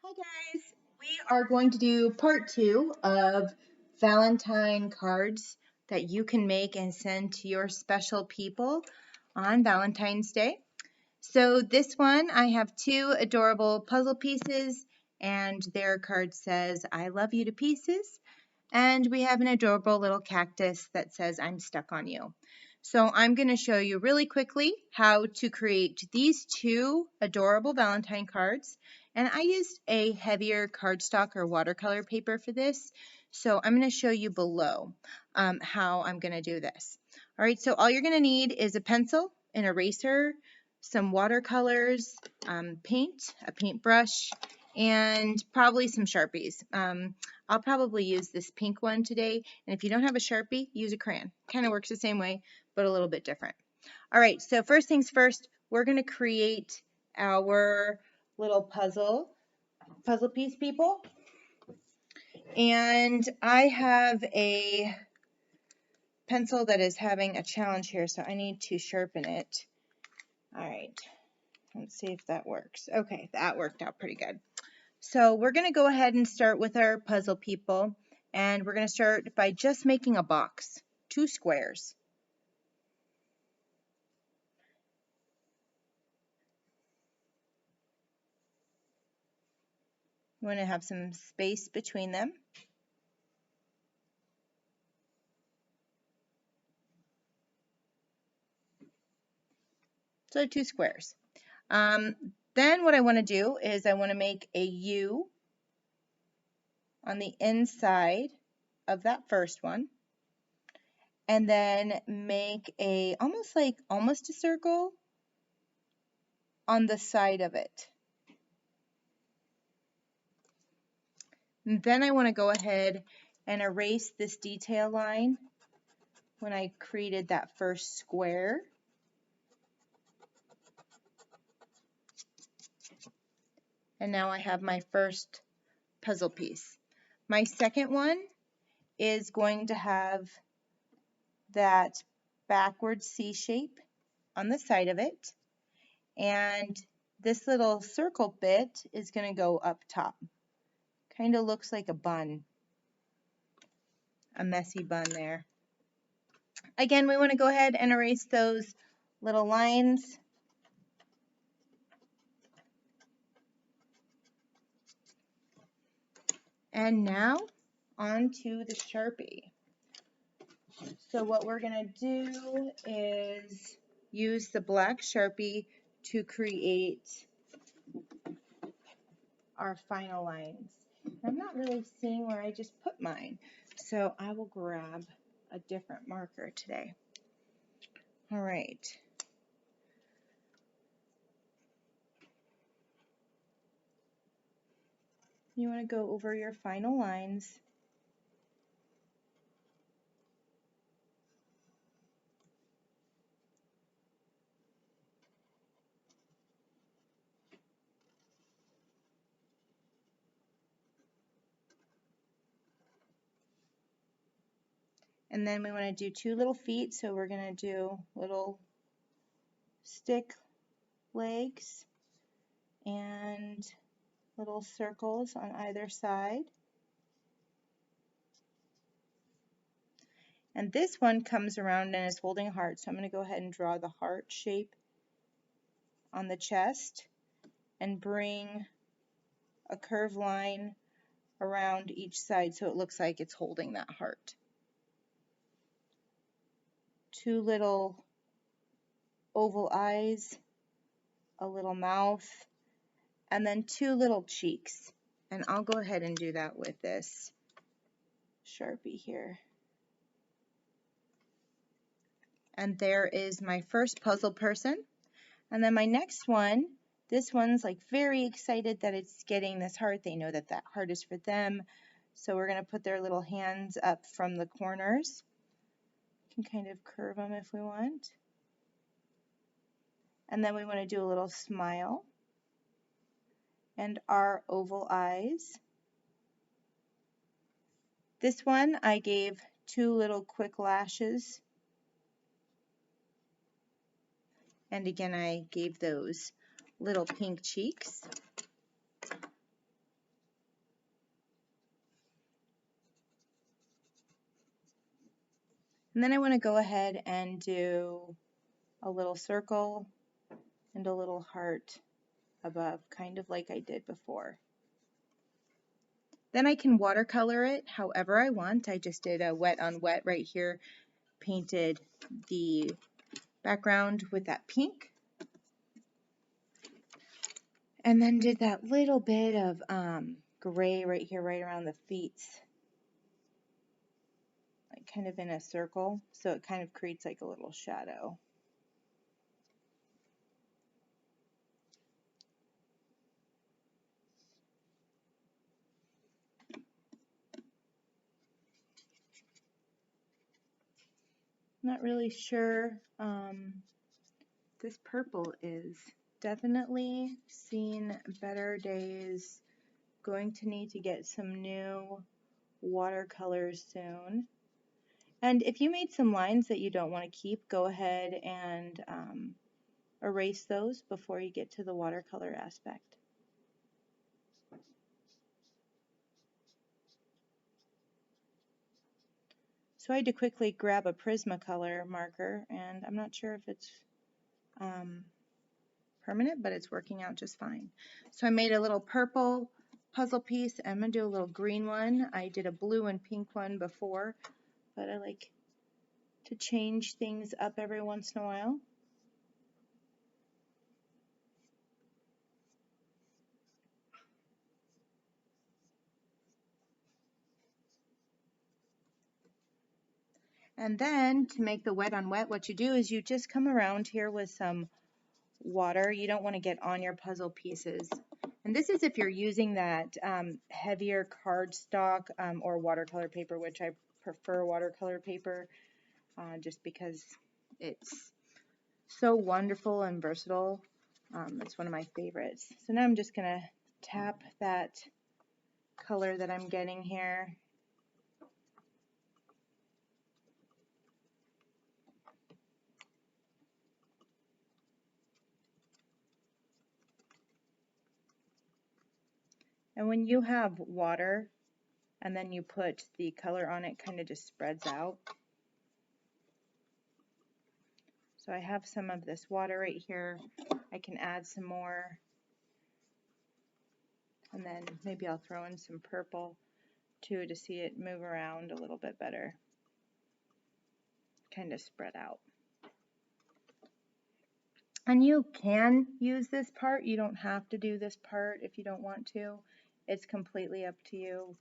Hi guys, we are going to do part 2 of Valentine cards that you can make and send to your special people on Valentine's Day. So this one, I have 2 adorable puzzle pieces and their card says, I love you to pieces. And we have an adorable little cactus that says, I'm stuck on you. So I'm going to show you really quickly how to create these 2 adorable Valentine cards. And I used a heavier cardstock or watercolor paper for this. So I'm going to show you below how I'm going to do this. All right, so all you're going to need is a pencil, an eraser, some watercolors, paint, a paintbrush, and probably some Sharpies. I'll probably use this pink one today, and if you don't have a Sharpie, use a crayon. Kind of works the same way, but a little bit different. All right, so first things first, we're going to create our little puzzle piece, people. And I have a pencil that is having a challenge here, so I need to sharpen it. All right, let's see if that works. Okay, that worked out pretty good. So we're going to go ahead and start with our puzzle, people, and we're going to start by just making a box, 2 squares. You want to have some space between them. So 2 squares. Then what I want to do is I want to make a U on the inside of that first one, and then make a almost a circle on the side of it. And then I want to go ahead and erase this detail line when I created that first square. And now I have my first puzzle piece. My second one is going to have that backward C shape on the side of it. And this little circle bit is going to go up top. Kind of looks like a bun. A messy bun there. Again, we want to go ahead and erase those little lines. And now on to the Sharpie. So what we're going to do is use the black Sharpie to create our final lines. I'm not really seeing where I just put mine, so I will grab a different marker today. All right. You want to go over your final lines. And then we want to do 2 little feet, so we're going to do little stick legs and little circles on either side. And this one comes around and is holding a heart, so I'm going to go ahead and draw the heart shape on the chest and bring a curved line around each side so it looks like it's holding that heart. 2 little oval eyes, a little mouth, and then 2 little cheeks. And I'll go ahead and do that with this Sharpie here. And there is my first puzzle person. And then my next one, this one's like very excited that it's getting this heart. They know that that heart is for them. So we're going to put their little hands up from the corners. We can kind of curve them if we want. And then we want to do a little smile and our oval eyes. This one I gave 2 little quick lashes. And again, I gave those little pink cheeks. And then I want to go ahead and do a little circle and a little heart above, kind of like I did before. Then I can watercolor it however I want. I just did a wet on wet right here, painted the background with that pink, and then did that little bit of gray right here, right around the feet, like kind of in a circle, so it kind of creates like a little shadow. Not really sure. This purple is definitely seen better days. Going to need to get some new watercolors soon. And if you made some lines that you don't want to keep, go ahead and erase those before you get to the watercolor aspect. So I had to quickly grab a Prismacolor marker, and I'm not sure if it's permanent, but it's working out just fine. So I made a little purple puzzle piece. I'm going to do a little green one. I did a blue and pink one before, but I like to change things up every once in a while. And then to make the wet on wet, what you do is you just come around here with some water. You don't want to get on your puzzle pieces. And this is if you're using that heavier cardstock or watercolor paper, which I prefer watercolor paper just because it's so wonderful and versatile. It's one of my favorites. So now I'm just going to tap that color that I'm getting here. And when you have water and then you put the color on it, kind of just spreads out. So I have some of this water right here. I can add some more. And then maybe I'll throw in some purple too to see it move around a little bit better. Kind of spread out. And you can use this part. You don't have to do this part if you don't want to. It's completely up to you.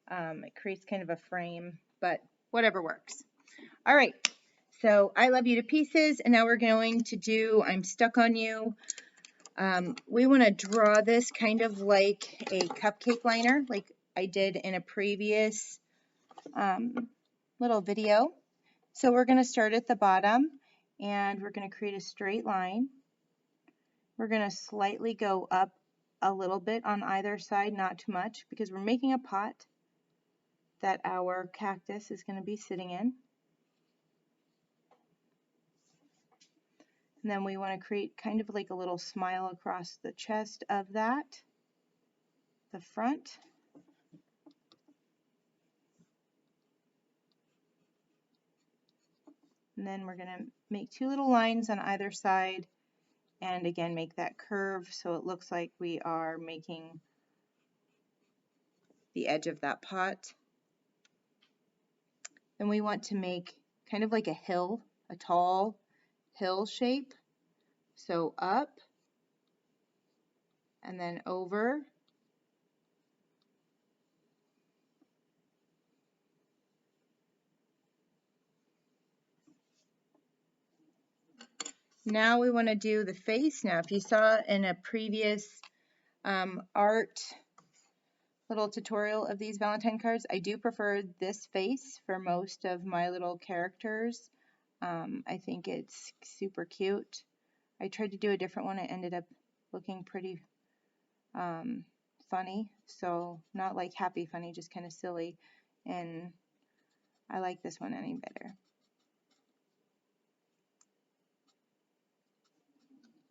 It creates kind of a frame, but whatever works. All right, so I love you to pieces, and now we're going to do I'm Stuck on You. We want to draw this kind of like a cupcake liner, like I did in a previous little video. So we're going to start at the bottom, and we're going to create a straight line. We're going to slightly go up a little bit on either side, not too much, because we're making a pot that our cactus is going to be sitting in. And then we want to create kind of like a little smile across the chest of that, the front. And then we're going to make two little lines on either side, and again make that curve so it looks like we are making the edge of that pot. Then we want to make kind of like a hill, a tall hill shape. So up and then over. Now we want to do the face. Now if you saw in a previous art little tutorial of these Valentine cards, I do prefer this face for most of my little characters. I think it's super cute. I tried to do a different one. It ended up looking pretty funny. So not like happy funny, just kind of silly. And I like this one any better.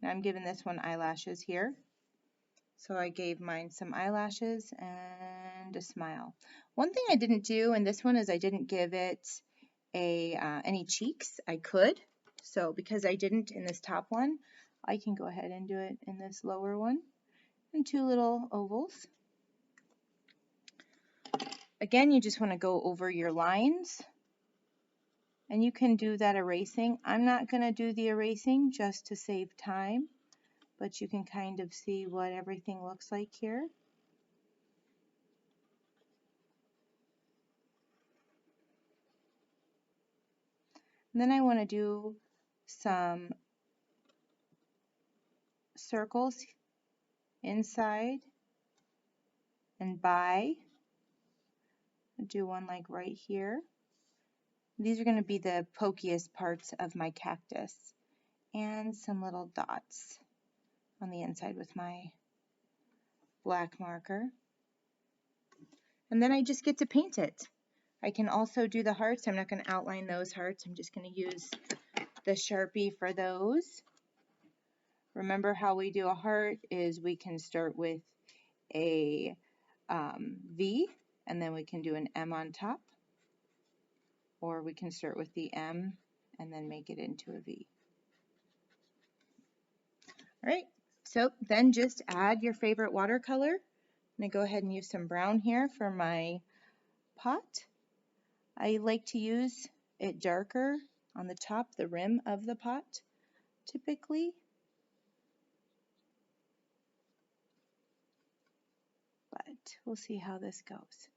Now I'm giving this one eyelashes here. So I gave mine some eyelashes and a smile. One thing I didn't do in this one is I didn't give it any cheeks, I could. So because I didn't in this top one, I can go ahead and do it in this lower one, and 2 little ovals. Again, you just want to go over your lines, and you can do that erasing. I'm not going to do the erasing just to save time, but you can kind of see what everything looks like here. And then I want to do some circles inside and by. I'll do one like right here. These are going to be the pokiest parts of my cactus, and some little dots on the inside with my black marker. And then I just get to paint it. I can also do the hearts. I'm not going to outline those hearts. I'm just going to use the Sharpie for those. Remember how we do a heart is we can start with a V, and then we can do an M on top, or we can start with the M and then make it into a V. All right, so then just add your favorite watercolor. I'm going to go ahead and use some brown here for my pot. I like to use it darker on the top, the rim of the pot, typically. But we'll see how this goes.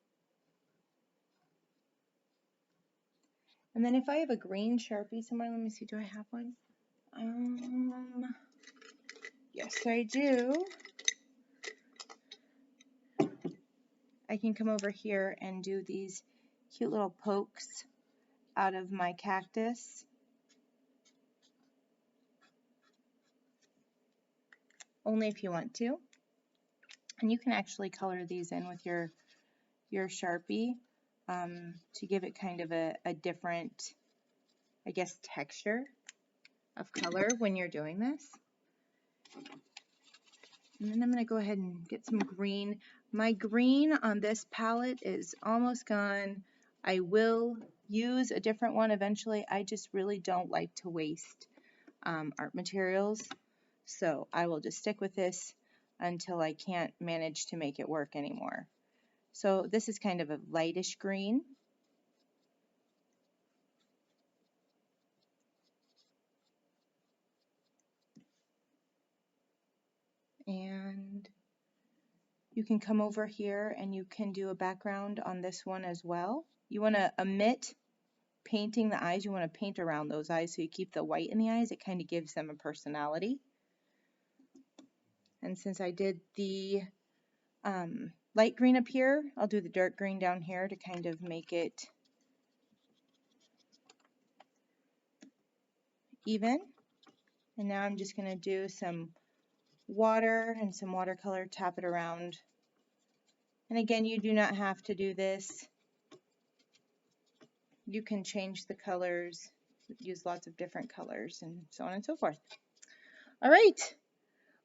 And then if I have a green Sharpie somewhere, let me see, do I have one? Yes, I do. I can come over here and do these cute little pokes out of my cactus. Only if you want to. And you can actually color these in with your Sharpie to give it kind of a different, I guess, texture of color when you're doing this. And then I'm going to go ahead and get some green. My green on this palette is almost gone. I will use a different one eventually. I just really don't like to waste art materials. So I will just stick with this until I can't manage to make it work anymore. So this is kind of a lightish green. And you can come over here and you can do a background on this one as well. You want to omit painting the eyes. You want to paint around those eyes so you keep the white in the eyes. It kind of gives them a personality. And since I did the light green up here, I'll do the dark green down here to kind of make it even. And now I'm just going to do some water and some watercolor, tap it around. And again, you do not have to do this. You can change the colors, use lots of different colors, and so on and so forth. All right.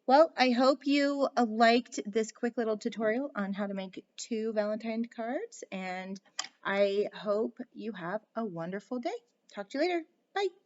Well, I hope you liked this quick little tutorial on how to make 2 Valentine cards, and I hope you have a wonderful day. Talk to you later. Bye.